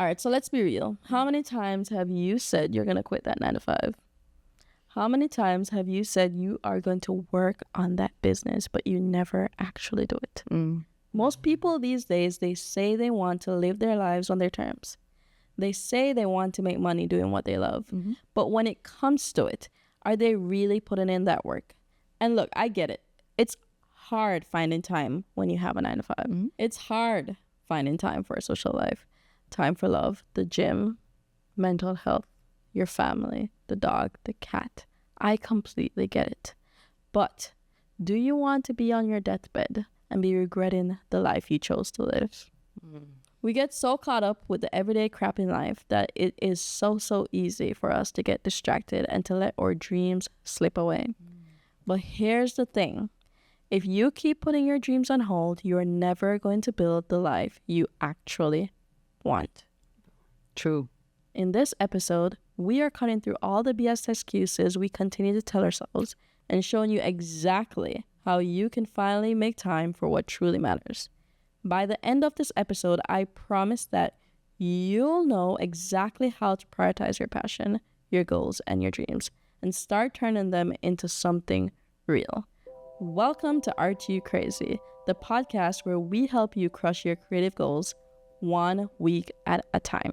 All right, so let's be real. How many times have you said you're going to quit that 9 to 5? How many times have you said you are going to work on that business, but you never actually do it? Most people these days, they say they want to live their lives on their terms. They say they want to make money doing what they love. But when it comes to it, are they really putting in that work? And look, I get it. It's hard finding time when you have a 9 to 5. It's hard finding time for a social life, time for love, the gym, mental health, your family, the dog, the cat. I completely get it. But do you want to be on your deathbed and be regretting the life you chose to live? We get so caught up with the everyday crap in life that it is so easy for us to get distracted and to let our dreams slip away. But here's the thing. If you keep putting your dreams on hold, you're never going to build the life you actually want. True. In this episode, we are cutting through all the BS excuses we continue to tell ourselves and showing you exactly how you can finally make time for what truly matters. By the end of this episode, I promise that you'll know exactly how to prioritize your passion, your goals, and your dreams, and start turning them into something real. Welcome to Aren't You Crazy, the podcast where we help you crush your creative goals 1 week at a time.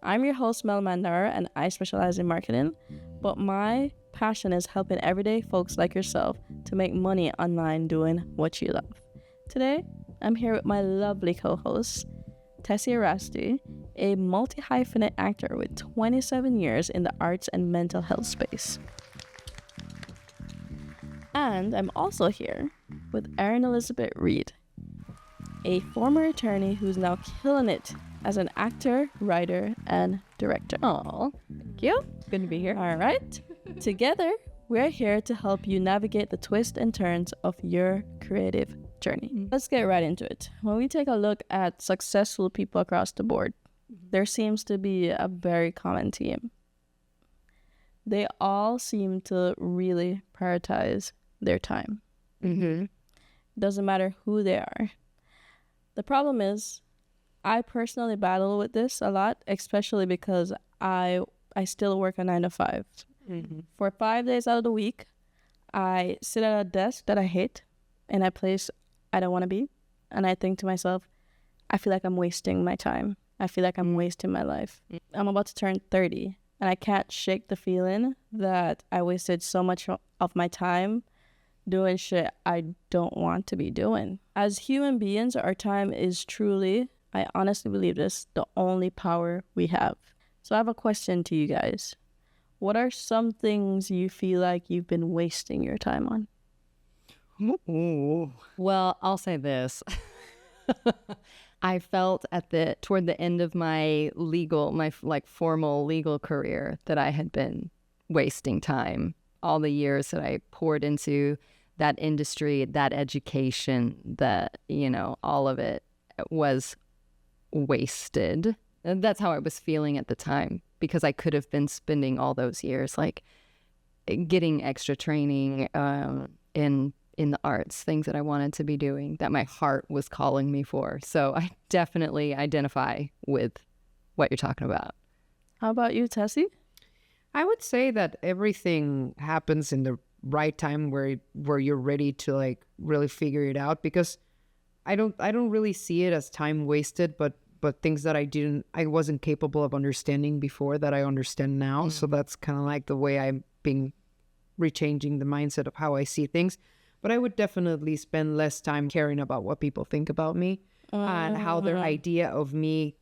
I'm your host, Mel Mandara, and I specialize in marketing, but my passion is helping everyday folks like yourself to make money online doing what you love. Today, I'm here with my lovely co-host, Tessie Arasti, a multi-hyphenate actor with 27 years in the arts and mental health space. And I'm also here with Erin Elizabeth Reed, a former attorney who's now killing it as an actor, writer, and director. Oh, thank you. Good to be here. All right. Together, we're here to help you navigate the twists and turns of your creative journey. Let's get right into it. When we take a look at successful people across the board, there seems to be a very common theme. They all seem to really prioritize their time. Doesn't matter who they are. The problem is, I personally battle with this a lot, especially because I still work a 9 to 5. For 5 days out of the week, I sit at a desk that I hate in a place I don't want to be. And I think to myself, I feel like I'm wasting my time. I feel like I'm wasting my life. I'm about to turn 30, and I can't shake the feeling that I wasted so much of my time doing shit I don't want to be doing. As human beings, our time is truly, I honestly believe this, the only power we have. So I have a question to you guys. What are some things you feel like you've been wasting your time on? Ooh. Well, I'll say this. I felt toward the end of my formal legal career that I had been wasting time. All the years that I poured into that industry, that education, all of it was wasted. And that's how I was feeling at the time, because I could have been spending all those years getting extra training in the arts, things that I wanted to be doing, that my heart was calling me for. So I definitely identify with what you're talking about. How about you, Tessie? I would say that everything happens in the right time where you're ready to really figure it out, because I don't really see it as time wasted, but things that I wasn't capable of understanding before that I understand now. So that's kind of like the way I'm being rechanging the mindset of how I see things. But I would definitely spend less time caring about what people think about me and how their idea of me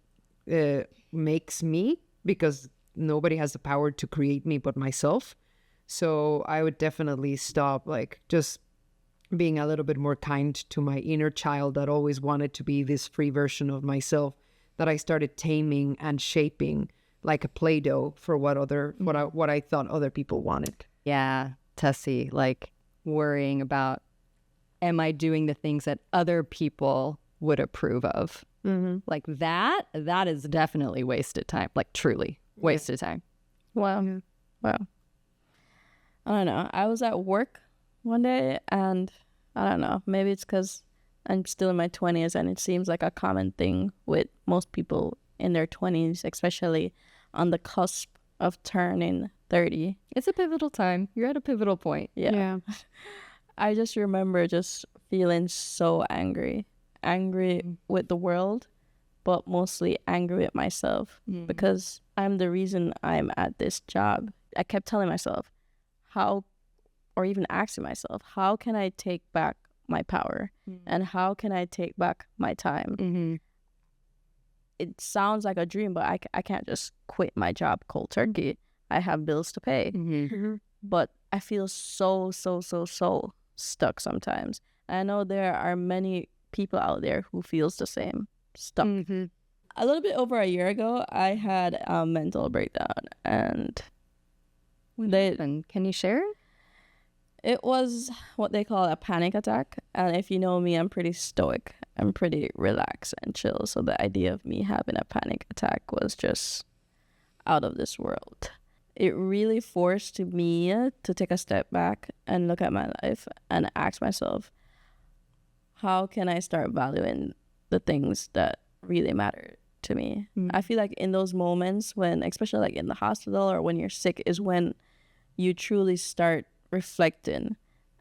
makes me, because nobody has the power to create me but myself. So I would definitely stop just being a little bit more kind to my inner child that always wanted to be this free version of myself, that I started taming and shaping like a Play-Doh for what I thought other people wanted. Yeah, Tessie, worrying about, am I doing the things that other people would approve of? That is definitely wasted time, truly wasted time. Wow. I don't know. I was at work one day, and I don't know, maybe it's because I'm still in my 20s and it seems like a common thing with most people in their 20s, especially on the cusp of turning 30. It's a pivotal time. You're at a pivotal point. Yeah. I just remember just feeling so angry with the world, but mostly angry with myself because I'm the reason I'm at this job. I kept telling myself, or even asking myself, how can I take back my power and how can I take back my time? It sounds like a dream, but I can't just quit my job cold turkey. I have bills to pay. But I feel so stuck sometimes. I know there are many people out there who feels the same, stuck. A little bit over a year ago, I had a mental breakdown, and Can you share? it was what they call a panic attack. And if you know me, I'm pretty stoic. I'm pretty relaxed and chill. So the idea of me having a panic attack was just out of this world. It really forced me to take a step back and look at my life and ask myself, how can I start valuing the things that really matter to me? I feel like in those moments when, especially like in the hospital or when you're sick, is when you truly start reflecting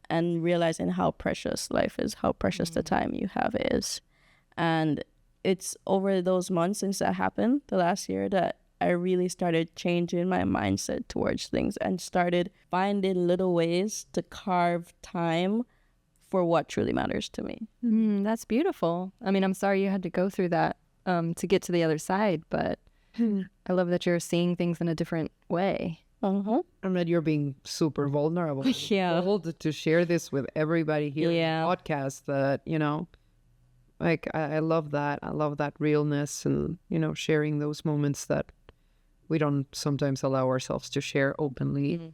and realizing how precious life is, how precious the time you have is. And it's over those months since that happened, the last year, that I really started changing my mindset towards things and started finding little ways to carve time for what truly matters to me. That's beautiful. I mean, I'm sorry you had to go through that to get to the other side, but I love that you're seeing things in a different way. And that you're being super vulnerable. Yeah. Bold to share this with everybody here Yeah. in the podcast that, like, I love that. I love that realness and, sharing those moments that we don't sometimes allow ourselves to share openly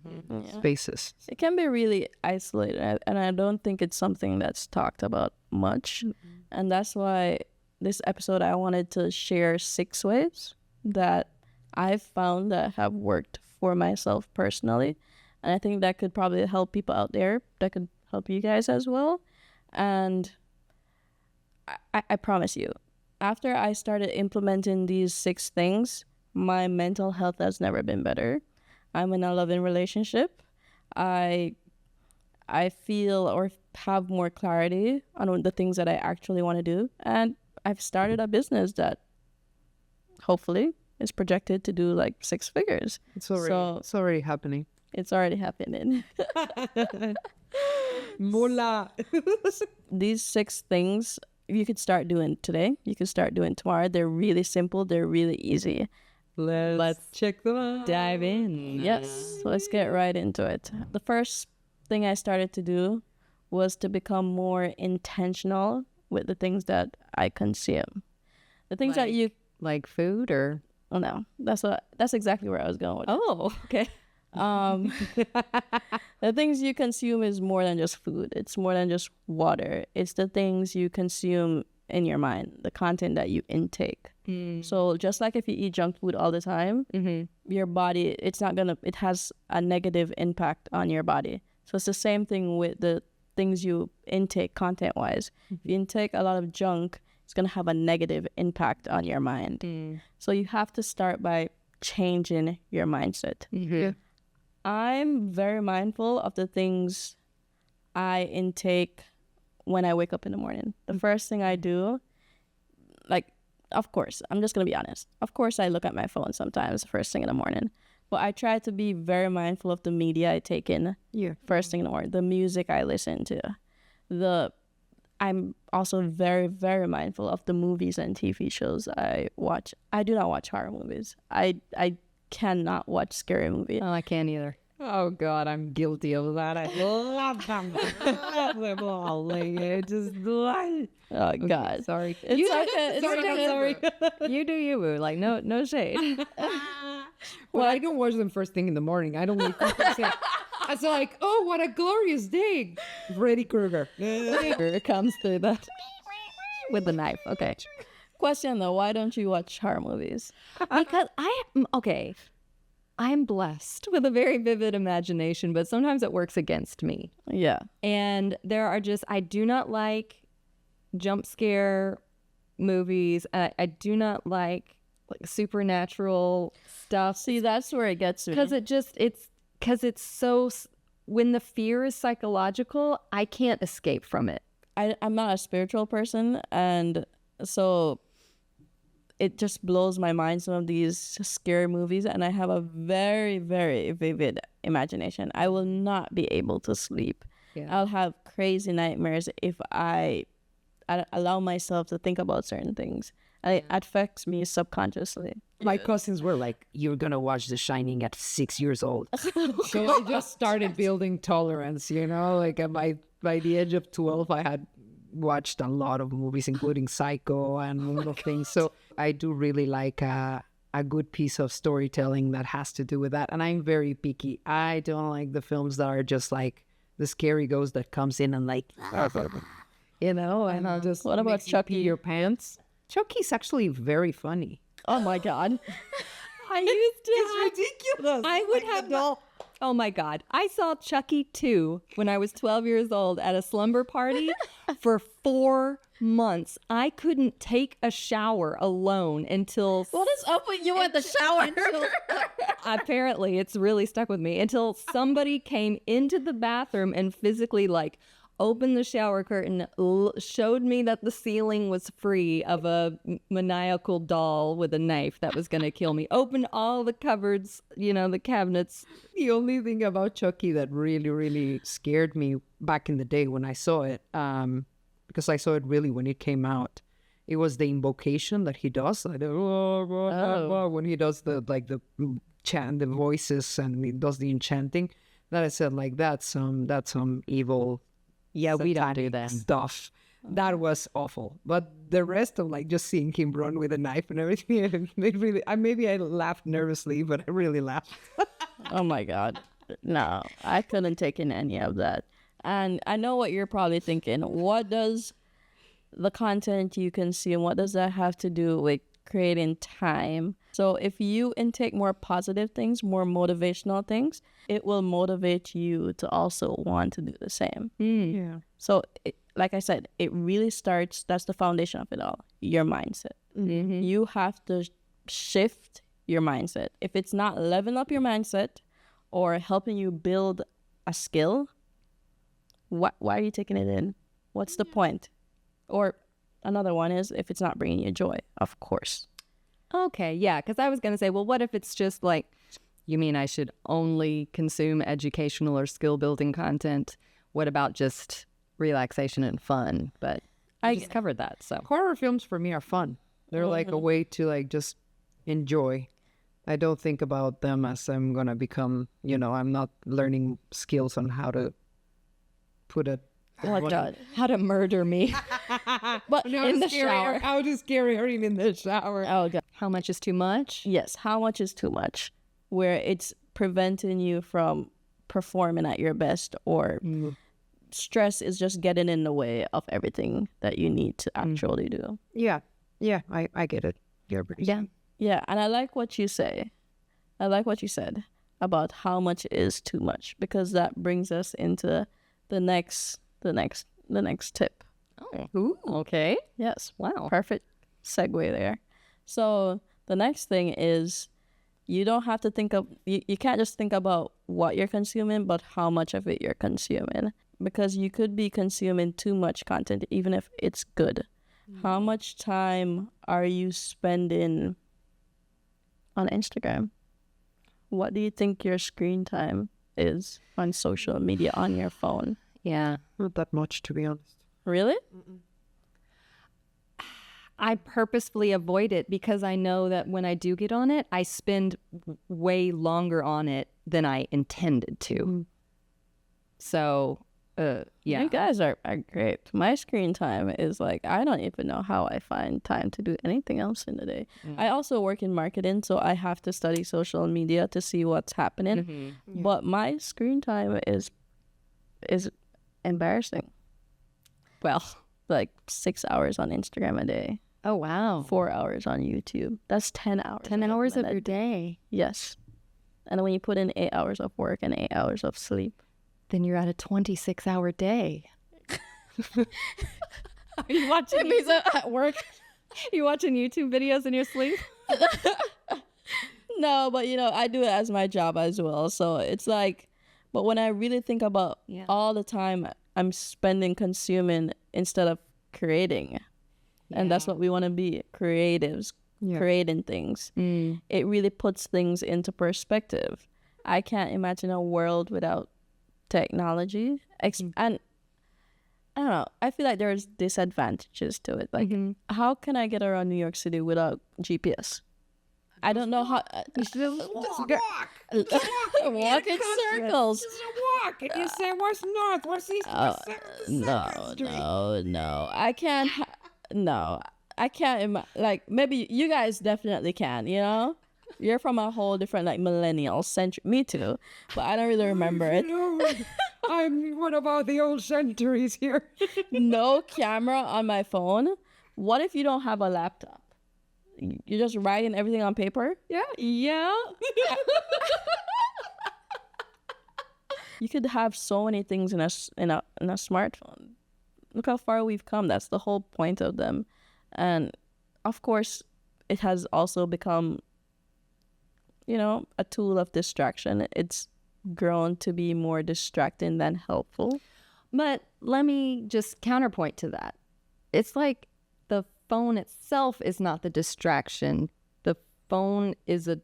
spaces. It can be really isolated, and I don't think it's something that's talked about much. And that's why this episode, I wanted to share 6 ways that I've found that have worked for myself personally. And I think that could probably help people out there. That could help you guys as well. And I promise you, after I started implementing these 6 things, my mental health has never been better. I'm in a loving relationship. I feel or have more clarity on the things that I actually want to do. And I've started a business that hopefully is projected to do like 6 figures. It's already happening. It's already happening. Mola. These 6 things you could start doing today. You could start doing tomorrow. They're really simple. They're really easy. Let's check them out. Dive in. Yes, so let's get right into it. The first thing I started to do was to become more intentional with the things that I consume. The things that you... Like food or... Oh, no. That's exactly where I was going with it. Oh, okay. The things you consume is more than just food. It's more than just water. It's the things you consume in your mind, the content that you intake. So just like if you eat junk food all the time, your body, it has a negative impact on your body. So it's the same thing with the things you intake content-wise. If you intake a lot of junk, it's going to have a negative impact on your mind. So you have to start by changing your mindset. Yeah. I'm very mindful of the things I intake when I wake up in the morning. The first thing I do, like, of course, I'm just going to be honest. Of course, I look at my phone sometimes first thing in the morning. But I try to be very mindful of the media I take in first thing in the morning, the music I listen to. I'm also very, very mindful of the movies and TV shows I watch. I do not watch horror movies. I cannannot watch scary movies. Oh, I can't either. Oh God, I'm guilty of that. I love them. I love them all. Like, I just like. Oh God, Sorry. it's okay. It's okay. Sorry. You do you, boo. Like, no shade. Well, I don't watch them first thing in the morning. I don't wake up and say, it's like, oh, what a glorious day. Freddy Krueger. Here comes through that with the knife. Okay. Question though, why don't you watch horror movies? Because I'm blessed with a very vivid imagination, but sometimes it works against me. Yeah. And I do not like jump scare movies. I do not like like supernatural stuff. See, that's where it gets me. Because when the fear is psychological, I can't escape from it. I'm not a spiritual person, and so it just blows my mind, some of these scary movies, and I have a very, very vivid imagination. I will not be able to sleep. Yeah. I'll have crazy nightmares if I allow myself to think about certain things. It affects me subconsciously. My cousins were like, "You're gonna watch The Shining at 6 years old." So I just started building tolerance, like by the age of 12, I had watched a lot of movies, including Psycho and a lot of things. So I do really like a good piece of storytelling that has to do with that. And I'm very picky. I don't like the films that are just like the scary ghost that comes in and like, and I'll just. What about Chucky? Your pants? Chucky's actually very funny. Oh my God. I used to. It's ridiculous. I would have. Oh my God. I saw Chucky 2 when I was 12 years old at a slumber party for 4 months. I couldn't take a shower alone until. What is up with you at the shower? Apparently, it's really stuck with me until somebody came into the bathroom and physically opened the shower curtain, showed me that the ceiling was free of a maniacal doll with a knife that was going to kill me, opened all the cupboards, the cabinets. The only thing about Chucky that really, really scared me back in the day when I saw it, because I saw it really when it came out, it was the invocation that he does. When he does the chant, the voices, and he does the enchanting. That I said, that's some evil. Yeah, we don't do that stuff. That was awful. But the rest of just seeing him run with a knife and everything, it really. Maybe I laughed nervously, but I really laughed. Oh my God, no, I couldn't take in any of that. And I know what you're probably thinking. What does the content you consume? What does that have to do with creating time? So if you intake more positive things, more motivational things, it will motivate you to also want to do the same. Yeah. So like I said, it really starts, that's the foundation of it all, your mindset. Mm-hmm. You have to shift your mindset. If it's not leveling up your mindset or helping you build a skill, why are you taking it in? What's the point? Or another one is if it's not bringing you joy, of course. Okay, yeah, because I was going to say, well, what if it's just you mean I should only consume educational or skill-building content? What about just relaxation and fun? But I just covered that, so. Horror films for me are fun. They're like a way to just enjoy. I don't think about them as I'm going to become, I'm not learning skills on how to put a... Oh my God. How to murder me. But in the shower. How to scare her in the shower. Oh God. How much is too much? Yes, how much is too much? Where it's preventing you from performing at your best, or stress is just getting in the way of everything that you need to actually do. Yeah, I get it. Yeah, and I like what you say. I like what you said about how much is too much, because that brings us into the next tip. Oh, ooh, okay. Yes. Wow. Perfect segue there. So the next thing is you don't have to you can't just think about what you're consuming, but how much of it you're consuming, because you could be consuming too much content, even if it's good. How much time are you spending on Instagram? What do you think your screen time is on social media on your phone? Yeah. Not that much, to be honest. Really? I purposefully avoid it because I know that when I do get on it, I spend way longer on it than I intended to. So, yeah. You guys are great. My screen time is I don't even know how I find time to do anything else in the day. I also work in marketing, so I have to study social media to see what's happening. Mm-hmm. But my screen time is embarrassing. Well, 6 hours on Instagram a day. Oh, wow. 4 hours on YouTube. That's 10 hours. 10 hours of your day. Yes. And when you put in 8 hours of work and 8 hours of sleep, then you're at a 26-hour day. Are you watching at work? You watching YouTube videos in your sleep? No, but I do it as my job as well. So it's like, but when I really think about all the time I'm spending consuming instead of creating, and that's what we want to be, creatives, creating things. It really puts things into perspective. I can't imagine a world without technology. And I don't know, I feel like there's disadvantages to it. Like, how can I get around New York City without GPS? I don't know how. Just walk. Walk in circles. Just walk. And you say, what's north? What's east? What's south? No. I can't. No, I can't. Like, maybe you guys definitely can. You're from a whole different, like, millennial century. Me too, but I don't really remember it. No, I'm one about the old centuries here. No camera on my phone. What if you don't have a laptop? You're just writing everything on paper? Yeah. You could have so many things in a smartphone. Look how far we've come. That's the whole point of them. And of course, it has also become, a tool of distraction. It's grown to be more distracting than helpful. But let me just counterpoint to that. It's like the phone itself is not the distraction. The phone is a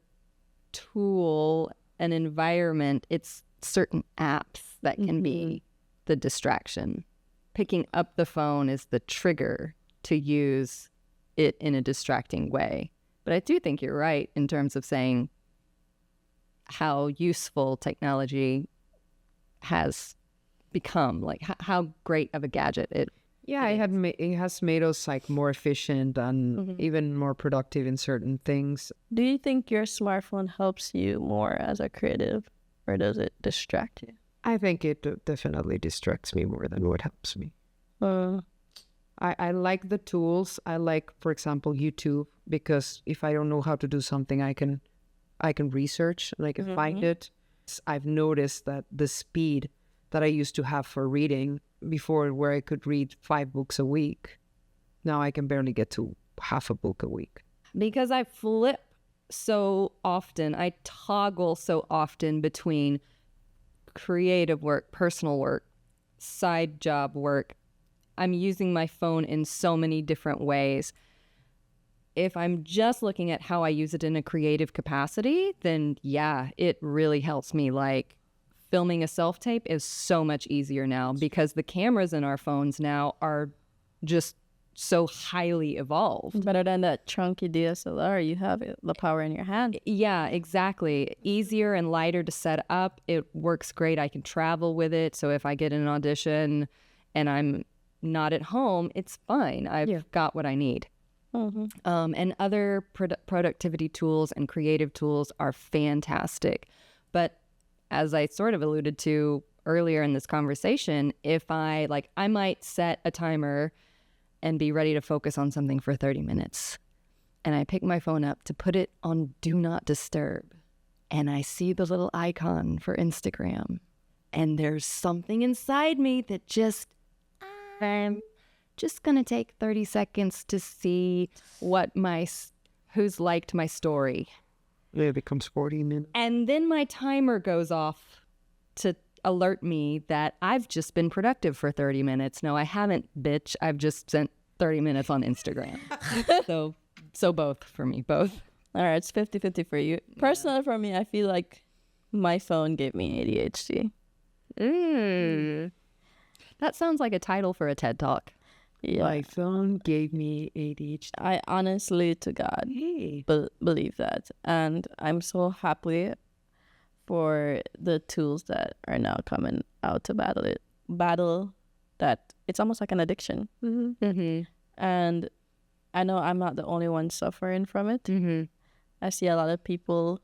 tool, an environment. It's certain apps that can be the distraction. Picking up the phone is the trigger to use it in a distracting way. But I do think you're right in terms of saying how useful technology has become, like how great of a gadget it. Yeah, it has made us like more efficient and even more productive in certain things. Do you think your smartphone helps you more as a creative, or does it distract you? I think it definitely distracts me more than what helps me. I like the tools. I like, for example, YouTube, because if I don't know how to do something, I can research and I can find it. I've noticed that the speed that I used to have for reading before, where I could read 5 books a week, now I can barely get to half a book a week. Because I flip so often, I toggle so often between creative work, personal work, side job work. I'm using my phone in so many different ways. If I'm just looking at how I use it in a creative capacity, then yeah, it really helps me. Like, filming a self-tape is so much easier now because the cameras in our phones now are just so highly evolved. Better than that chunky DSLR, you have the power in your hand. Yeah, exactly. Easier and lighter to set up. It works great. I can travel with it. So if I get an audition and I'm not at home, it's fine. I've got what I need. And other productivity tools and creative tools are fantastic. But as I sort of alluded to earlier in this conversation, if I might set a timer and be ready to focus on something for 30 minutes. And I pick my phone up to put it on Do Not Disturb. And I see the little icon for Instagram. And there's something inside me that I'm just going to take 30 seconds to see who's liked my story. Yeah, it becomes 40 minutes. And then my timer goes off to alert me that I've just been productive for 30 minutes. No, I haven't, bitch. I've just spent 30 minutes on Instagram. So both for me, both. All right, it's 50-50 for you. Personally, for me, I feel like my phone gave me ADHD. That sounds like a title for a TED Talk. Yeah. My phone gave me ADHD. I honestly, to God, believe that. And I'm so happy for the tools that are now coming out to battle that. It's almost like an addiction. And I know I'm not the only one suffering from it. I see a lot of people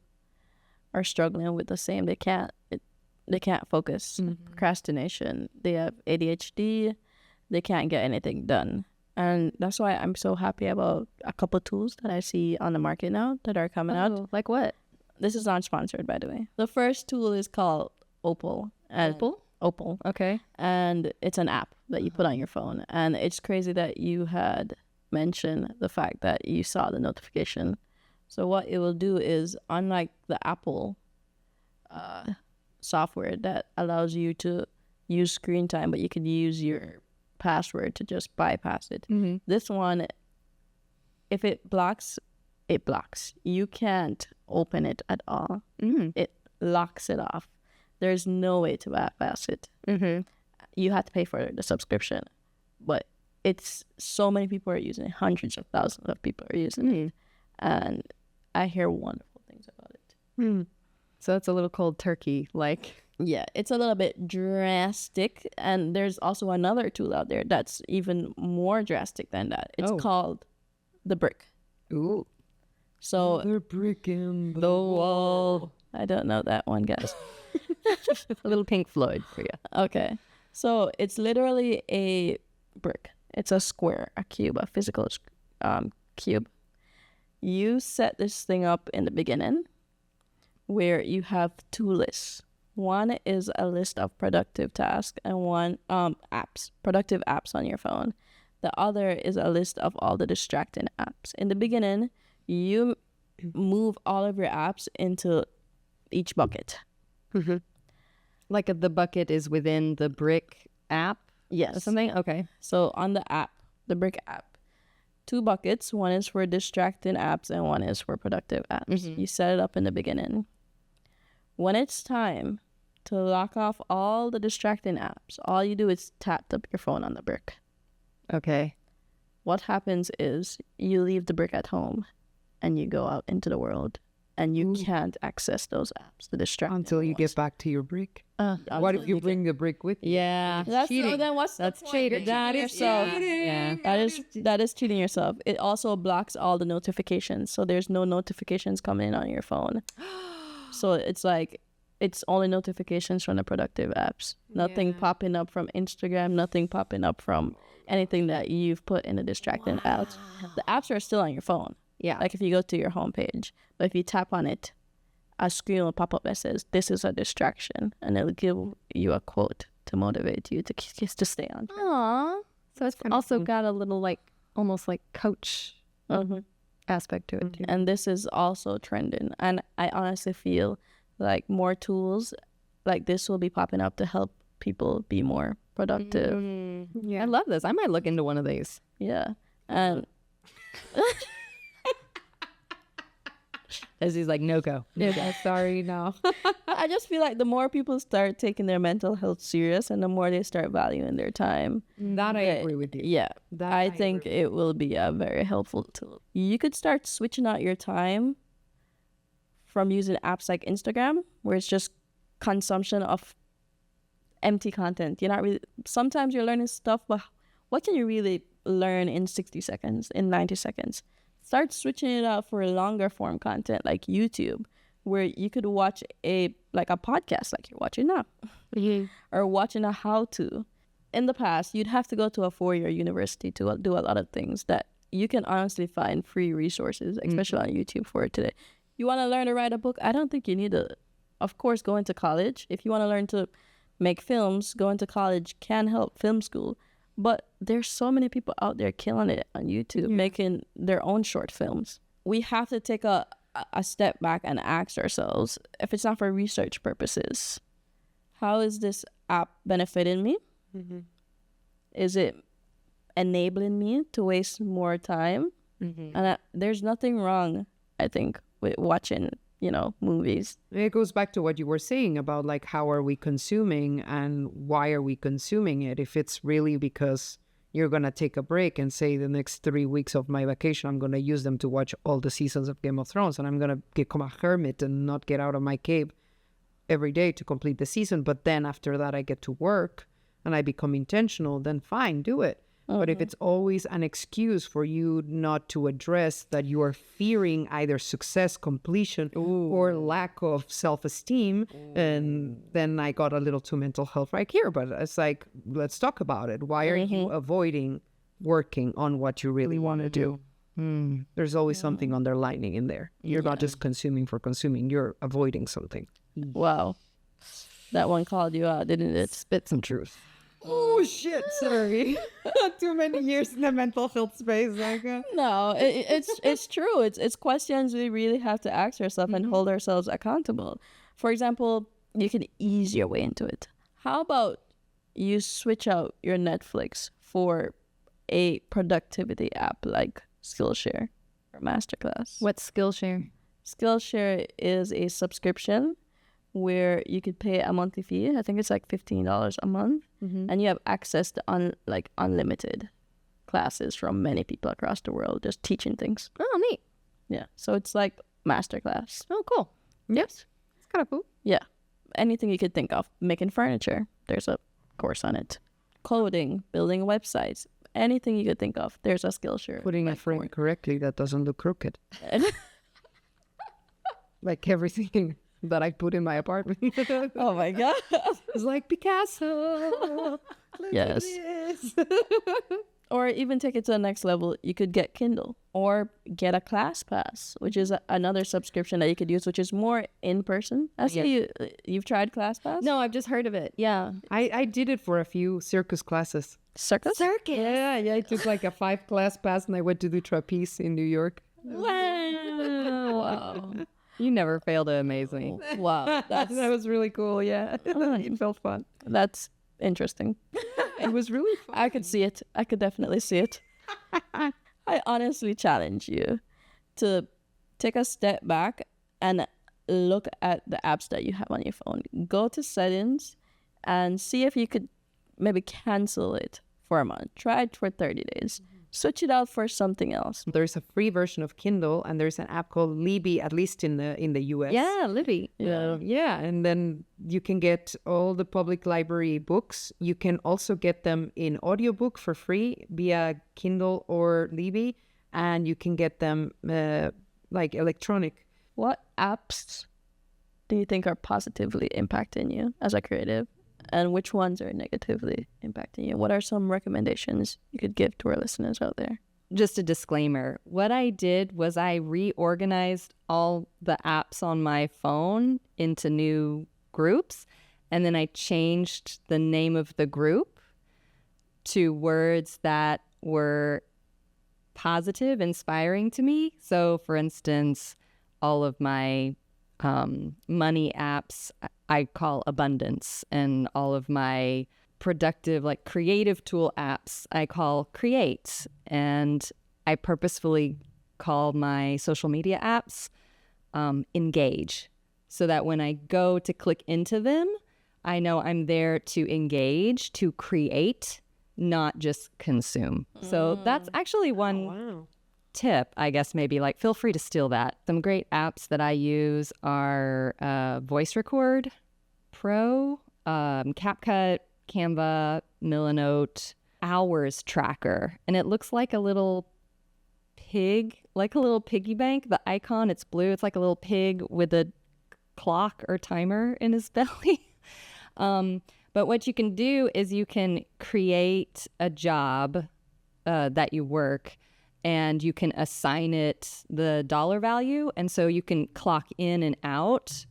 are struggling with the same. They can't focus. Procrastination. They have ADHD. They can't get anything done. And that's why I'm so happy about a couple tools that I see on the market now that are coming out. Like what? This is not sponsored, by the way. The first tool is called Opal. Opal. Okay. And it's an app that you put on your phone. And it's crazy that you had mentioned the fact that you saw the notification So what it will do is, unlike the Apple software that allows you to use screen time, but you can use your password to just bypass it. This one, if it blocks, it blocks. You can't open it at all. It locks it off. There's no way to bypass it. You have to pay for the subscription, but it's so many people are using it. Hundreds of thousands of people are using it, and I hear wonderful things about it. So it's a little cold turkey, like. Yeah, it's a little bit drastic, and there's also another tool out there that's even more drastic than that. It's called the brick. Ooh. So They're brick in the wall. I don't know that one, guys. A little Pink Floyd for you. Okay. So it's literally a brick. It's a square, a cube, a physical cube. You set this thing up in the beginning where you have two lists. One is a list of productive tasks and one productive apps on your phone. The other is a list of all the distracting apps. In the beginning, you move all of your apps into each bucket. Like the bucket is within the brick app? Yes. Or something? Okay. So on the app, the brick app, 2 buckets. One is for distracting apps and one is for productive apps. You set it up in the beginning. When it's time to lock off all the distracting apps, all you do is tap your phone on the brick. Okay. What happens is you leave the brick at home and you go out into the world and you can't access those apps, the distracting until you ones. get back to your brick. What Until if you bring the brick with you? Yeah. That's cheating. So then what's That's the point? cheating. You're cheating yourself. Yeah. That is cheating yourself. It also blocks all the notifications, so there's no notifications coming in on your phone. So it's like it's only notifications from the productive apps. Nothing popping up from Instagram. Nothing popping up from anything that you've put in the distracting apps. The apps are still on your phone. Yeah. Like if you go to your homepage, but if you tap on it, a screen will pop up that says, "This is a distraction," and it'll give you a quote to motivate you to stay on track. Aww. So it's kinda also cool. got a little like almost like coach aspect to it too. And this is also trending. And I honestly feel like more tools like this will be popping up to help people be more productive. I love this. I might look into one of these. Yeah. And As he's like, no go. Yeah, sorry, no. I just feel like the more people start taking their mental health serious and the more they start valuing their time. That I agree with you. Yeah. That I think it will be a very helpful tool. You could start switching out your time from using apps like Instagram, where it's just consumption of empty content. You're not really, sometimes you're learning stuff, but what can you really learn in 60 seconds, in 90 seconds? Start switching it out for longer form content like YouTube, where you could watch a podcast like you're watching now, or watching a how-to. In the past, you'd have to go to a 4-year university to do a lot of things that you can honestly find free resources, especially on YouTube for it today. You want to learn to write a book? I don't think you need to, of course, go into college. If you want to learn to make films, going to college can help, film school. But there's so many people out there killing it on YouTube, making their own short films. We have to take a step back and ask ourselves, if it's not for research purposes, how is this app benefiting me? Is it enabling me to waste more time? And there's nothing wrong, I think, with watching, movies. It goes back to what you were saying about like how are we consuming and why are we consuming it? If it's really because you're going to take a break and say the next 3 weeks of my vacation, I'm going to use them to watch all the seasons of Game of Thrones and I'm going to become a hermit and not get out of my cave every day to complete the season. But then after that, I get to work and I become intentional, then fine, do it. But if it's always an excuse for you not to address that you are fearing either success, completion, or lack of self-esteem, and then I got a little too mental health right here. But it's like, let's talk about it. Why are you avoiding working on what you really want to do? There's always something underlining in there. You're not just consuming for consuming. You're avoiding something. Wow. That one called you out, didn't it? Spit some truth. Oh shit! Sorry, too many years in the mental health space. Like, No, it's true. It's questions we really have to ask ourselves and hold ourselves accountable. For example, you can ease your way into it. How about you switch out your Netflix for a productivity app like Skillshare or Masterclass? What's Skillshare? Skillshare is a subscription where you could pay a monthly fee. I think it's like $15 a month, and you have access to unlimited classes from many people across the world, just teaching things. Oh, neat. Yeah, so it's like masterclass. Oh, cool. Yes. It's kind of cool. Yeah, anything you could think of. Making furniture, there's a course on it. Coding, building websites, anything you could think of, there's a Skillshare. putting a frame correctly that doesn't look crooked. Like everything that I put in my apartment. Oh my god. It's like Picasso. Look Yes. at this. Or even take it to the next level, you could get Kindle or get a Class Pass, which is another subscription that you could use, which is more in person. I see you've tried Class Pass? No, I've just heard of it. Yeah. I did it for a few circus classes. Circus? Yeah, I took like a 5 class pass and I went to do trapeze in New York. Wow. You never fail to amaze me. Wow, That was really cool, yeah. It felt fun. that's interesting. It was really fun. I could see it. I could definitely see it. I honestly challenge you to take a step back and look at the apps that you have on your phone. Go to settings and see if you could maybe cancel it for a month. Try it for 30 days. Switch it out for something else. There's a free version of Kindle and there's an app called Libby, at least in the US. Yeah, Libby. Yeah, and then you can get all the public library books. You can also get them in audiobook for free via Kindle or Libby, and you can get them like electronic. What apps do you think are positively impacting you as a creative? And which ones are negatively impacting you? What are some recommendations you could give to our listeners out there? Just a disclaimer. What I did was I reorganized all the apps on my phone into new groups, and then I changed the name of the group to words that were positive, inspiring to me. So, for instance, all of my money apps I call abundance, and all of my productive, like creative tool apps I call create, and I purposefully call my social media apps engage, so that when I go to click into them, I know I'm there to engage, to create, not just consume. So that's actually one tip, I guess. Maybe like feel free to steal that. Some great apps that I use are Voice Record Pro, CapCut, Canva, Milanote, Hours Tracker, and it looks like a little pig, like a little piggy bank. The icon, it's blue. It's like a little pig with a clock or timer in his belly. But what you can do is you can create a job that you work, and you can assign it the dollar value. And so you can clock in and out,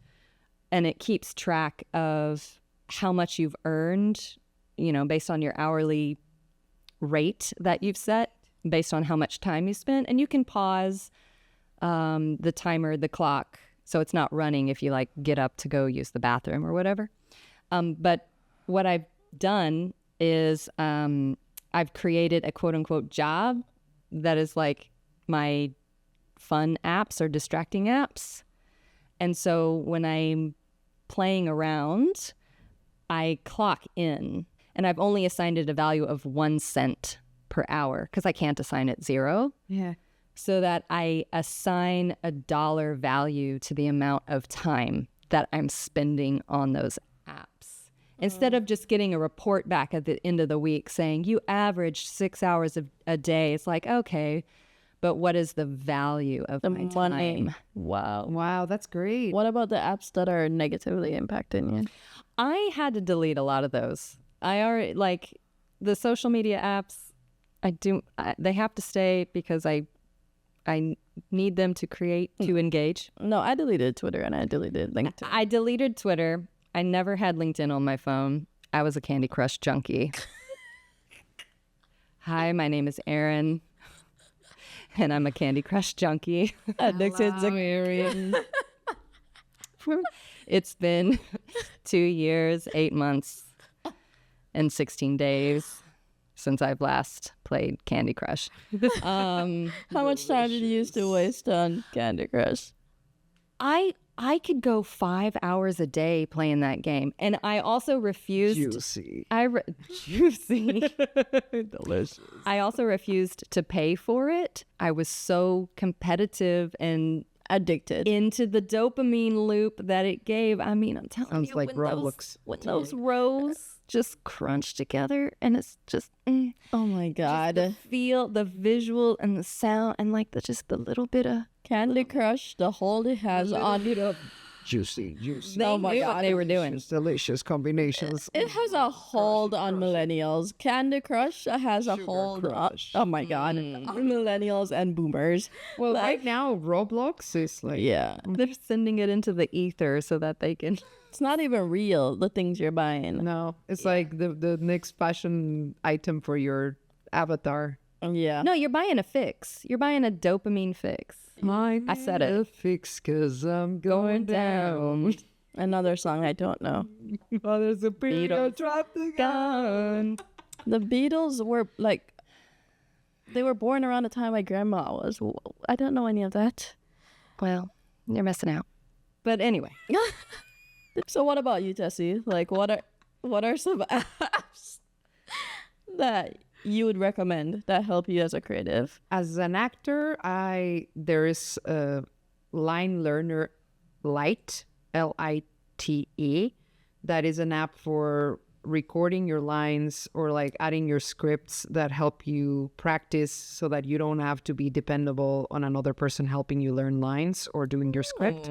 and it keeps track of how much you've earned, you know, based on your hourly rate that you've set, based on how much time you spent. And you can pause the timer, the clock, so it's not running if you like get up to go use the bathroom or whatever. But what I've done is I've created a quote unquote job that is like my fun apps or distracting apps. And so when I'm playing around, I clock in, and I've only assigned it a value of 1 cent per hour because I can't assign it 0. Yeah. So that I assign a dollar value to the amount of time that I'm spending on those apps. Instead of just getting a report back at the end of the week saying you averaged 6 hours a day, it's like, okay, but what is the value of The my money. time? Wow, that's great. What about the apps that are negatively impacting you? I had to delete a lot of those. I already, like, the social media apps, they have to stay because I need them to create, to engage. No, I deleted Twitter and I deleted LinkedIn. I deleted Twitter. I never had LinkedIn on my phone. I was a Candy Crush junkie. Hi, my name is Erin, and I'm a Candy Crush junkie. It's been 2 years, 8 months, and 16 days since I've last played Candy Crush. How much time did you used to waste on Candy Crush? I could go 5 hours a day playing that game, and I also refused. Juicy. Juicy. Delicious. I also refused to pay for it. I was so competitive and Addicted. into the dopamine loop that it gave. I mean, I'm telling Sounds you, like Roblox. when those rows just crunch together, and it's just Oh my god. the feel, the visual, and the sound, and like just the little bit of. Candy Crush, the hold it has on Juicy. They Oh my knew God. what they were doing. Delicious, delicious combinations. it has a hold on millennials. Candy Crush has a hold on, Crush. oh my god, on millennials and boomers. Well, Like- right now, Roblox is like... Yeah. They're sending it into the ether so that they can. It's not even real, the things you're buying. No, it's like the next fashion item for your avatar. Yeah. No, you're buying a fix. You're buying a dopamine fix. I said it. Fix because I'm going down. Another song I don't know. Oh, there's a Beatles. drop the Gone. The Beatles were like, they were born around the time my grandma was. I don't know any of that. Well, you're missing out. But anyway, So what about you, Tessie? Like, what are some apps that you would recommend that help you as a creative? As an actor, there is a Line Learner Lite, Lite, that is an app for recording your lines or like adding your scripts that help you practice so that you don't have to be dependable on another person helping you learn lines or doing your script.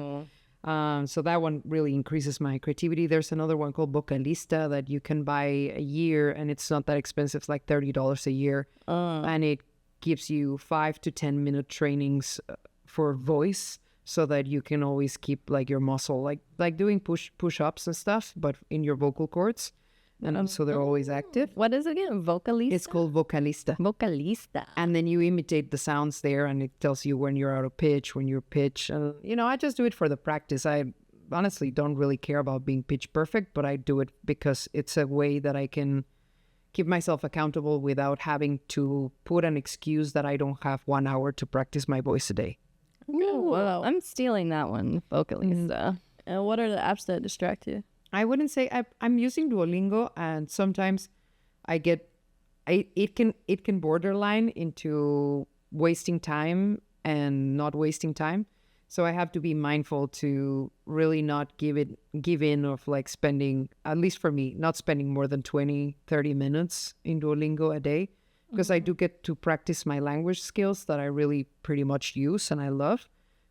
So that one really increases my creativity. There's another one called Vocalista that you can buy a year, and it's not that expensive. It's like $30 a year, and it gives you 5 to 10 minute trainings for voice, so that you can always keep like your muscle, like doing push-ups and stuff, but in your vocal cords, and so they're always active. what is it again? Vocalista? It's called Vocalista. Vocalista. And then you imitate the sounds there, and it tells you when you're out of pitch, when you're pitch. I just do it for the practice. I honestly don't really care about being pitch perfect, but I do it because it's a way that I can keep myself accountable without having to put an excuse that I don't have 1 hour to practice my voice a day. Oh, wow. I'm stealing that one, Vocalista. And what are the apps that distract you? I wouldn't say I'm using Duolingo, and sometimes it can borderline into wasting time and not wasting time. So I have to be mindful to really not give in of like spending, at least for me, not spending more than 20-30 minutes in Duolingo a day, because I do get to practice my language skills that I really pretty much use and I love.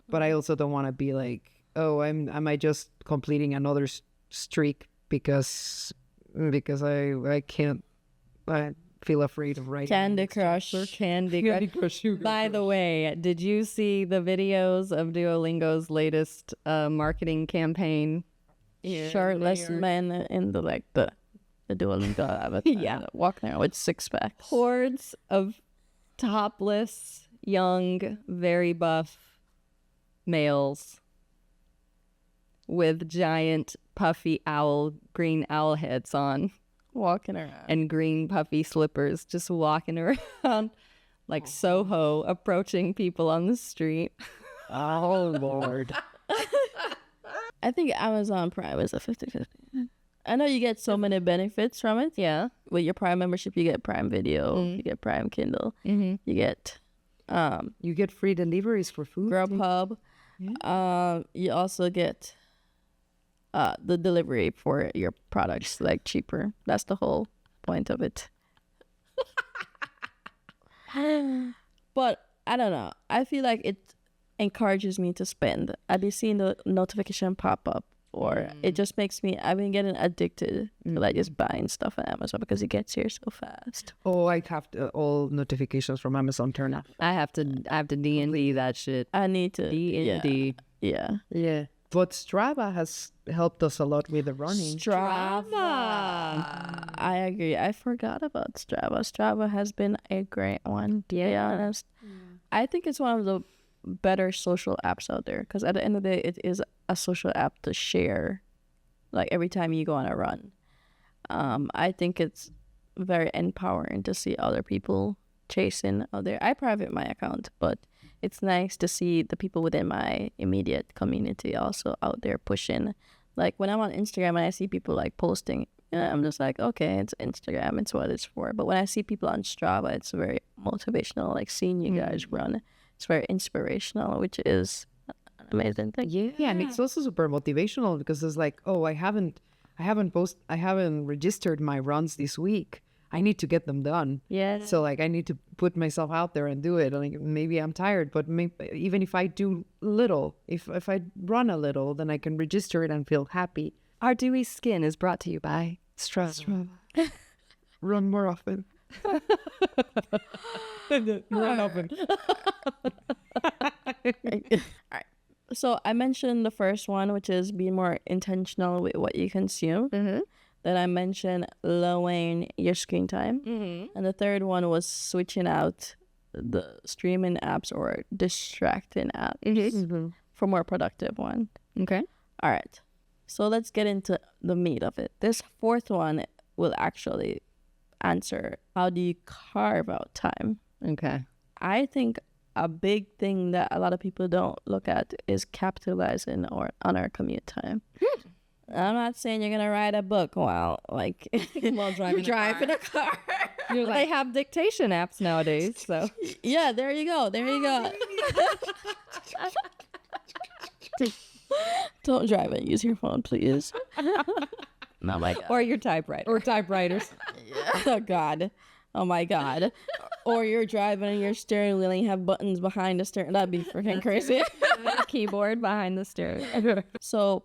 But I also don't want to be like, oh, am I just completing another streak because I can't, I feel afraid of writing. Candy Crush. Candy Crush. By the way, did you see the videos of Duolingo's latest marketing campaign? Shirtless men in the Duolingo avatar. Yeah. Walking around with six packs. Hordes of topless, young, very buff males with giant, puffy green owl heads on Walking around. and green, puffy slippers, just walking around like Soho, approaching people on the street. Oh, Lord. I think Amazon Prime is a 50-50. I know you get so many benefits from it. Yeah. With your Prime membership, you get Prime Video, you get Prime Kindle, you get You get free deliveries for food. Grubhub. You also get the delivery for your products, like cheaper. That's the whole point of it. But I don't know. I feel like it encourages me to spend. I'd be seeing the notification pop up, or it just makes me. I've been getting addicted to like just buying stuff on Amazon because it gets here so fast. Oh, I have all notifications from Amazon turn off. I have to D&D that shit. I need to. D&D. Yeah. Yeah. But Strava has helped us a lot with the running. Strava. I agree. I forgot about Strava. Strava has been a great one, to be honest. I think it's one of the better social apps out there because at the end of the day, it is a social app to share, like every time you go on a run. I think it's very empowering to see other people chasing out there. I private my account, but it's nice to see the people within my immediate community also out there pushing. Like when I'm on Instagram and I see people like posting, I'm just like, okay, it's Instagram, it's what it's for. But when I see people on Strava, it's very motivational. Like seeing you guys run, it's very inspirational, which is an amazing thing. Yeah, and it's also super motivational because it's like, oh, I haven't registered my runs this week. I need to get them done. Yeah. So like I need to put myself out there and do it. Like maybe I'm tired, but even if I do little, if I run a little, then I can register it and feel happy. Our dewy skin is brought to you by Strava. Run more often. Run often. All right. So I mentioned the first one, which is being more intentional with what you consume. Then I mentioned lowering your screen time. And the third one was switching out the streaming apps or distracting apps for more productive one. Okay. All right. So let's get into the meat of it. This fourth one will actually answer, how do you carve out time? Okay. I think a big thing that a lot of people don't look at is capitalizing on our commute time. I'm not saying you're gonna write a book while like While driving you're driving a car. They have dictation apps nowadays, so Yeah, there you go. There you go. Don't drive it. Use your phone, please. Oh my God. or your typewriter. Or typewriters. Oh God. Oh my God. Or you're driving and your steering wheel and you have buttons behind the steering. That'd be freaking crazy. Keyboard behind the steering. So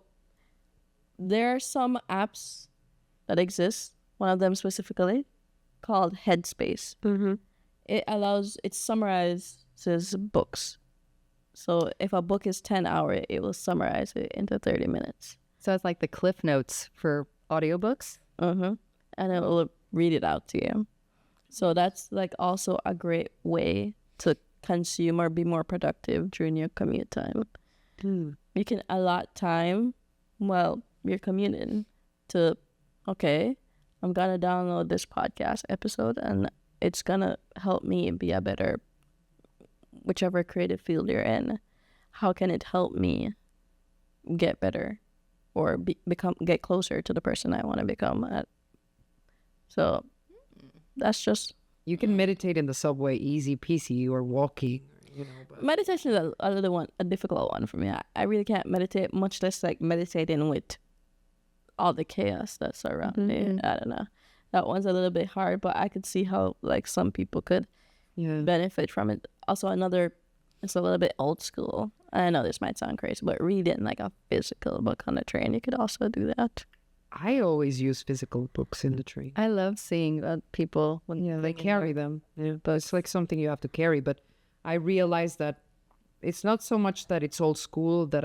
there are some apps that exist, one of them specifically called Headspace. It summarizes books. So if a book is 10 hours, it will summarize it into 30 minutes. So it's like the Cliff Notes for audiobooks. And it will read it out to you. So that's like also a great way to consume or be more productive during your commute time. You can allot time while you're commuting to, okay, I'm gonna download this podcast episode and it's gonna help me be a better, whichever creative field you're in. How can it help me get better or get closer to the person I want to become at? So that's just, You can meditate in the subway, easy peasy, or walking. But meditation is a difficult one for me. I really can't meditate, much less like meditating with all the chaos that's around me. I don't know. That one's a little bit hard, but I could see how like some people could benefit from it. Also, it's a little bit old school. I know this might sound crazy, but reading like a physical book on the train, you could also do that. I always use physical books in the train. I love seeing people when They carry them. Yeah, but it's like something you have to carry. But I realize that it's not so much that it's old school, that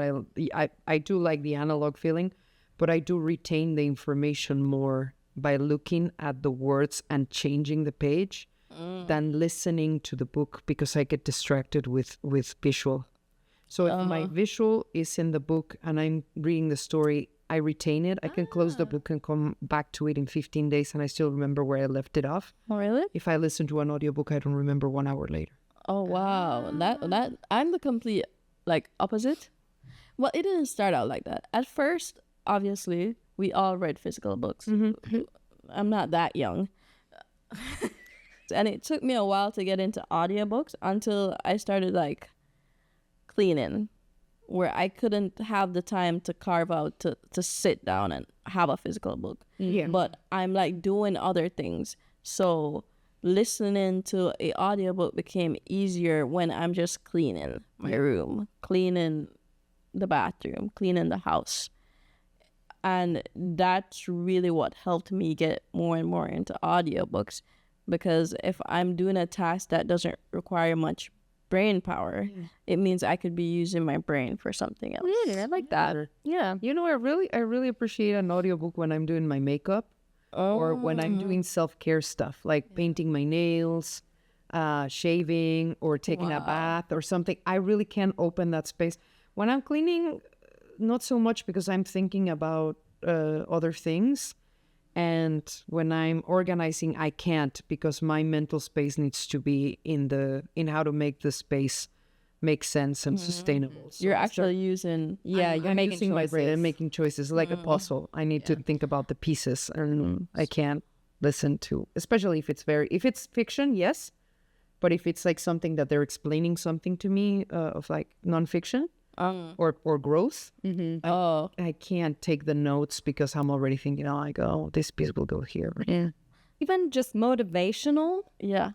I do like the analog feeling, but I do retain the information more by looking at the words and changing the page than listening to the book, because I get distracted with visual. So if my visual is in the book and I'm reading the story, I retain it. I can close the book and come back to it in 15 days and I still remember where I left it off. Oh, really? If I listen to an audiobook, I don't remember 1 hour later. Oh, wow. That I'm the complete like opposite. Well, it didn't start out like that. At first, obviously, we all read physical books. I'm not that young. And it took me a while to get into audiobooks until I started like cleaning, where I couldn't have the time to carve out to sit down and have a physical book. Yeah. But I'm like doing other things. So listening to a audiobook became easier when I'm just cleaning my room, cleaning the bathroom, cleaning the house. And that's really what helped me get more and more into audiobooks, because if I'm doing a task that doesn't require much brain power, it means I could be using my brain for something else. Yeah, I like that. Yeah. You know, I really appreciate an audiobook when I'm doing my makeup or when I'm doing self-care stuff like painting my nails, shaving, or taking a bath or something. I really can open that space. When I'm cleaning, not so much because I'm thinking about other things. And when I'm organizing, I can't because my mental space needs to be in how to make the space make sense and sustainable. So You're I start- actually using You're I'm making using my brain and choices. making choices like a puzzle. I need to think about the pieces, and I can't listen to, especially if it's fiction, yes, but if it's like something that they're explaining something to me of like nonfiction or growth, oh I can't take the notes because I'm already thinking, this piece will go here. Yeah. Even just motivational yeah.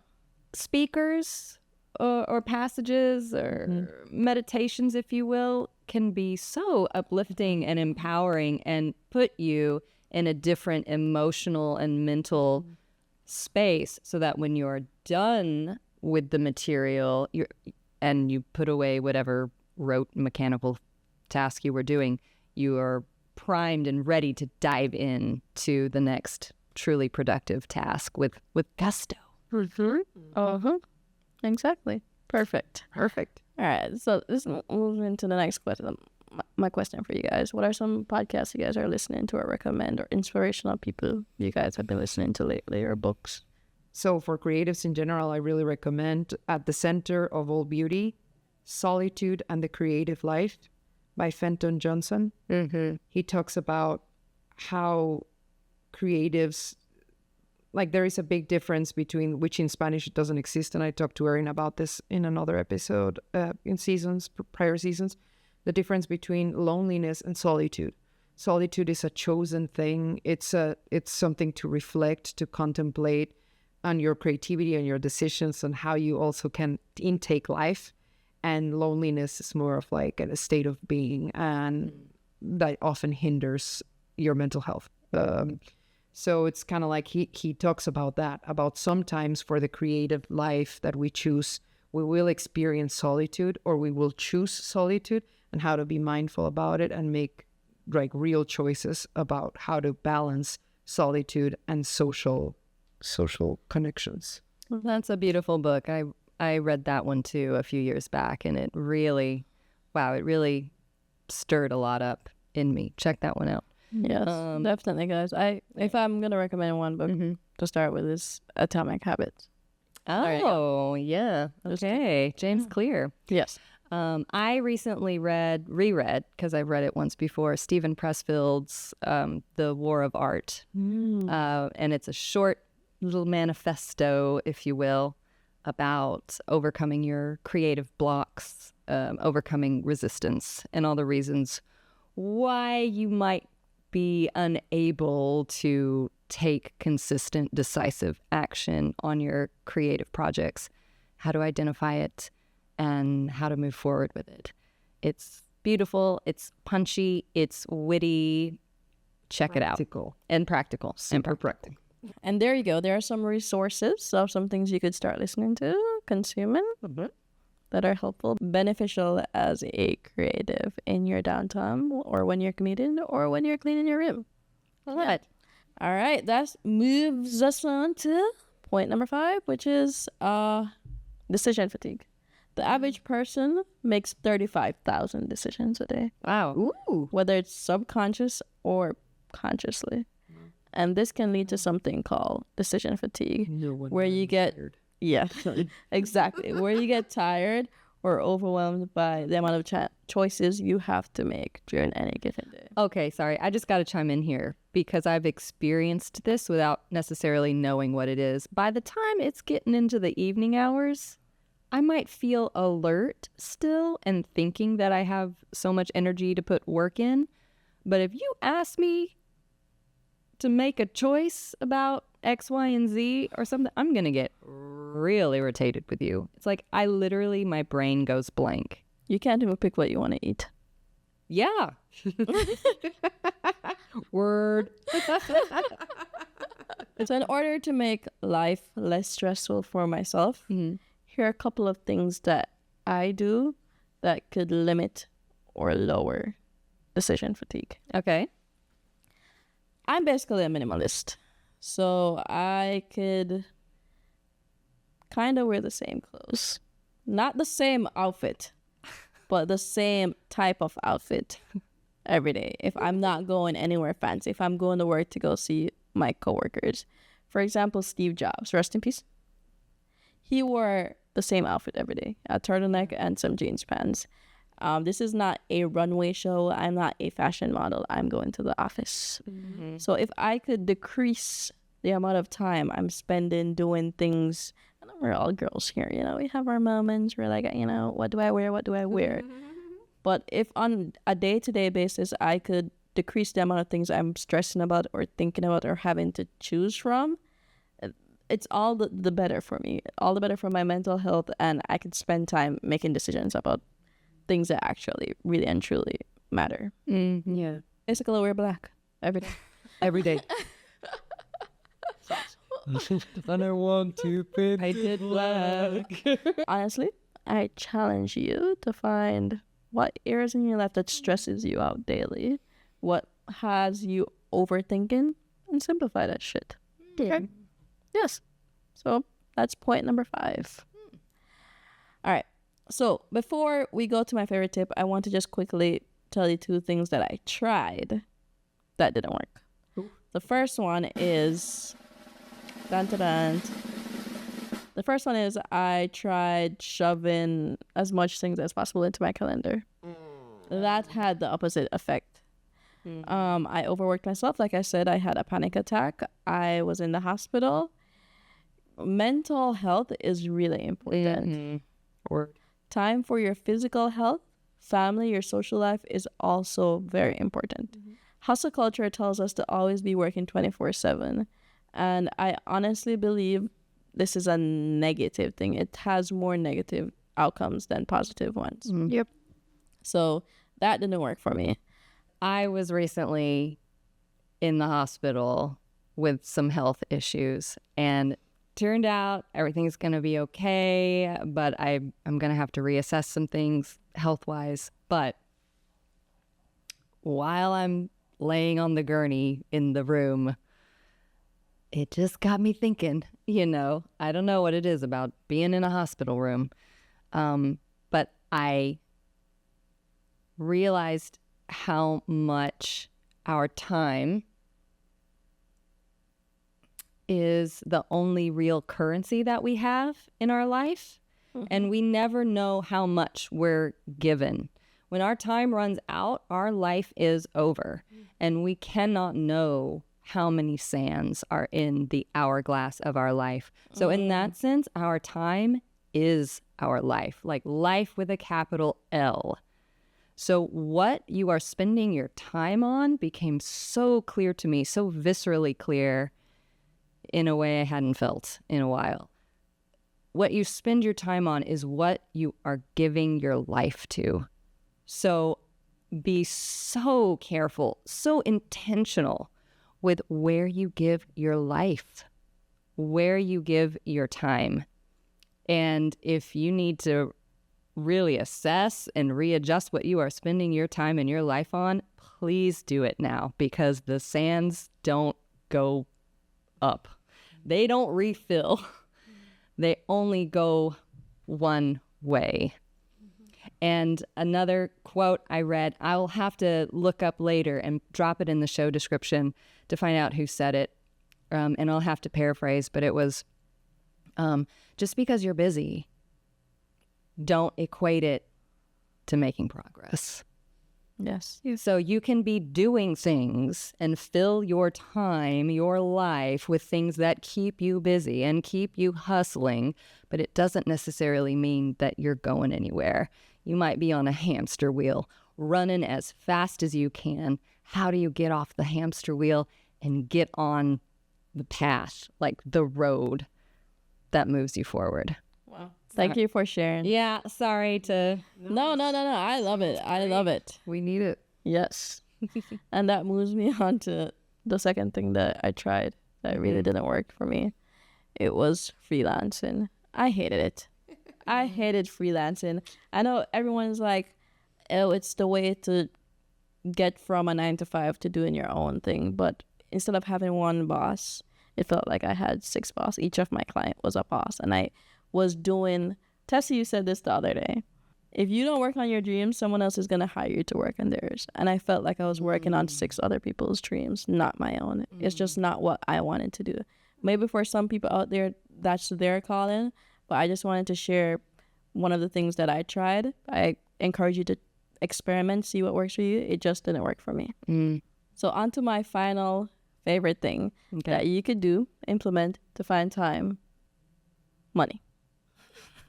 speakers or passages or meditations, if you will, can be so uplifting and empowering and put you in a different emotional and mental space so that when you're done with the material and you put away whatever rote mechanical task you were doing, you are primed and ready to dive in to the next truly productive task with gusto. Uh-huh. Exactly. Perfect. Perfect. All right. So this moves into the next question. My question for you guys: what are some podcasts you guys are listening to or recommend, or inspirational people you guys have been listening to lately, or books? So for creatives in general, I really recommend At the Center of All Beauty, Solitude and the Creative Life by Fenton Johnson. He talks about how creatives, like there is a big difference between, which in Spanish it doesn't exist, and I talked to Erin about this in another episode in prior seasons, the difference between loneliness and solitude. Solitude is a chosen thing. It's something to reflect, to contemplate on your creativity and your decisions and how you also can intake life. And loneliness is more of like a state of being, and that often hinders your mental health. So it's kind of like he talks about that, about sometimes for the creative life that we choose, we will experience solitude or we will choose solitude, and how to be mindful about it and make like real choices about how to balance solitude and social connections. That's a beautiful book. I read that one too a few years back, and it really stirred a lot up in me. Check that one out. Yes, definitely, guys. If I'm gonna recommend one book to start with, is Atomic Habits. Oh, yeah. Okay. James Clear. Yes. I recently reread, because I've read it once before, Stephen Pressfield's The War of Art. And it's a short little manifesto, if you will, about overcoming your creative blocks, overcoming resistance, and all the reasons why you might be unable to take consistent, decisive action on your creative projects, how to identify it, and how to move forward with it. It's beautiful, it's punchy, it's witty. Check it out. And practical. Super practical. And there you go. There are some resources of some things you could start listening to, consuming, that are helpful, beneficial as a creative in your downtime, or when you're commuting, or when you're cleaning your room. All right. All right. That moves us on to point number 5, which is decision fatigue. The average person makes 35,000 decisions a day, Wow. Ooh. whether it's subconscious or consciously. And this can lead to something called decision fatigue, where you get, exactly, where you get tired or overwhelmed by the amount of choices you have to make during any given day. Okay, sorry. I just got to chime in here because I've experienced this without necessarily knowing what it is. By the time it's getting into the evening hours, I might feel alert still and thinking that I have so much energy to put work in. But if you ask me to make a choice about X, Y, and Z or something, I'm going to get real irritated with you. It's like my brain goes blank. You can't even pick what you want to eat. Yeah. Word. So in order to make life less stressful for myself, here are a couple of things that I do that could limit or lower decision fatigue. Okay. I'm basically a minimalist. So I could kind of wear the same clothes. Not the same outfit, but the same type of outfit every day. If I'm not going anywhere fancy, if I'm going to work to go see my coworkers. For example, Steve Jobs, rest in peace. He wore the same outfit every day, a turtleneck and some jeans pants. This is not a runway show. I'm not a fashion model. I'm going to the office. Mm-hmm. So if I could decrease the amount of time I'm spending doing things, I know we're all girls here, you know, we have our moments. We're like, you know, what do I wear? What do I wear? But if on a day-to-day basis, I could decrease the amount of things I'm stressing about or thinking about or having to choose from, it's all the better for me, all the better for my mental health, and I could spend time making decisions about things that actually really and truly matter. Mm-hmm. Yeah. Basically, I wear black every day. Every day. And I want to paint Painted black. Honestly, I challenge you to find what areas in your life that stresses you out daily, what has you overthinking, and simplify that shit. Okay. Yes. So that's point number 5. All right. So before we go to my favorite tip, I want to just quickly tell you 2 things that I tried that didn't work. Ooh. The first one is... Dun, dun, dun. The first one is I tried shoving as much things as possible into my calendar. That had the opposite effect. I overworked myself. Like I said, I had a panic attack. I was in the hospital. Mental health is really important. Mm-hmm. Or Time for your physical health, family, your social life is also very important. Hustle culture tells us to always be working 24/7. And I honestly believe this is a negative thing. It has more negative outcomes than positive ones. Yep. So that didn't work for me. I was recently in the hospital with some health issues, and turned out everything's going to be okay, but I'm going to have to reassess some things health-wise. But while I'm laying on the gurney in the room, it just got me thinking, you know, I don't know what it is about being in a hospital room, but I realized how much our time is the only real currency that we have in our life. And we never know how much we're given. When our time runs out, our life is over. And we cannot know how many sands are in the hourglass of our life. So in that sense, our time is our life, like life with a capital L. So what you are spending your time on became so clear to me, so viscerally clear in a way I hadn't felt in a while. What you spend your time on is what you are giving your life to. So be so careful, so intentional with where you give your life, where you give your time. And if you need to really assess and readjust what you are spending your time and your life on, please do it now, because the sands don't go up. They don't refill. They only go one way. And another quote I read, I'll have to look up later and drop it in the show description to find out who said it. And I'll have to paraphrase, but it was, just because you're busy, don't equate it to making progress. Yes. So you can be doing things and fill your time, your life with things that keep you busy and keep you hustling, but it doesn't necessarily mean that you're going anywhere. You might be on a hamster wheel, running as fast as you can. How do you get off the hamster wheel and get on the path, like the road that moves you forward? Wow. Thank you for sharing. Yeah, sorry to... No. I love it. I love it. we need it. Yes. And that moves me on to the second thing that I tried that really didn't work for me. It was freelancing. I hated it. I hated freelancing. I know everyone's like, oh, it's the way to get from a 9 to 5 to doing your own thing. But instead of having one boss, it felt like I had 6 bosses. Each of my client was a boss. And I was doing, Tessie, you said this the other day. If you don't work on your dreams, someone else is going to hire you to work on theirs. And I felt like I was working on 6 other people's dreams, not my own. It's just not what I wanted to do. Maybe for some people out there, that's their calling. But I just wanted to share one of the things that I tried. I encourage you to experiment, see what works for you. It just didn't work for me. So on to my final favorite thing that you could do, implement to find time. Money.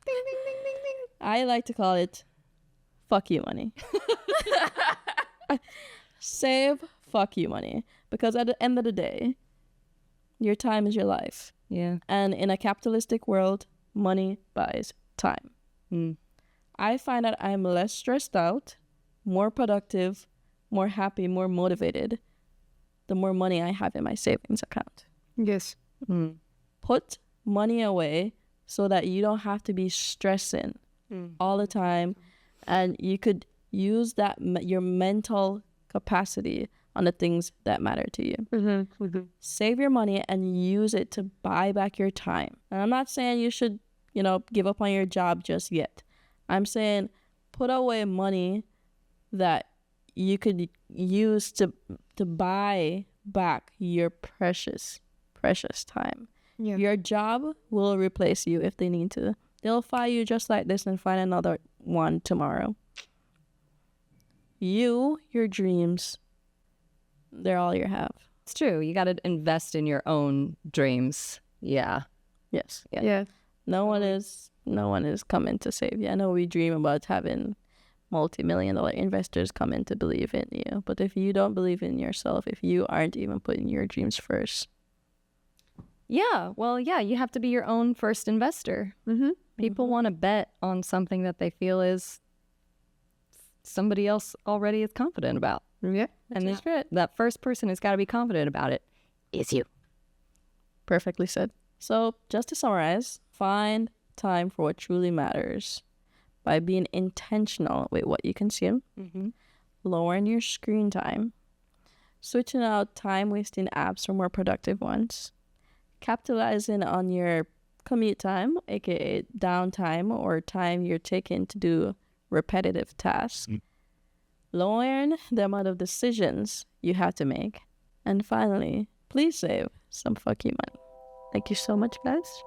Ding, ding, ding, ding, ding. I like to call it fuck you money. Save fuck you money. Because at the end of the day, your time is your life. Yeah. And in a capitalistic world, money buys time. I find that I'm less stressed out, more productive, more happy, more motivated, the more money I have in my savings account. Yes. Put money away so that you don't have to be stressing all the time, and you could use that your mental capacity on the things that matter to you. Save your money and use it to buy back your time. And I'm not saying you should, give up on your job just yet. I'm saying put away money that you could use to buy back your precious time. Yeah. Your job will replace you if they need to. They'll fire you just like this and find another one tomorrow. Your dreams, they're all you have. It's true. You got to invest in your own dreams. Yeah. Yes. Yeah. No one is coming to save you. I know we dream about having multi-million-dollar investors come in to believe in you. But if you don't believe in yourself, if you aren't even putting your dreams first. Yeah. Well, yeah, you have to be your own first investor. People want to bet on something that they feel is somebody else already is confident about. Yeah. And that first person who's got to be confident about it is you. Perfectly said. So just to summarize, find time for what truly matters by being intentional with what you consume, lowering your screen time, switching out time-wasting apps for more productive ones, capitalizing on your commute time, aka downtime or time you're taking to do repetitive tasks, lowering the amount of decisions you have to make, and finally, please save some fuck you money. Thank you so much, guys,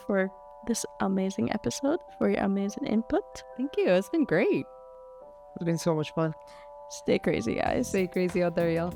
for this amazing episode, for your amazing input. Thank you. It's been great. It's been so much fun. Stay crazy, guys. Stay crazy out there, y'all.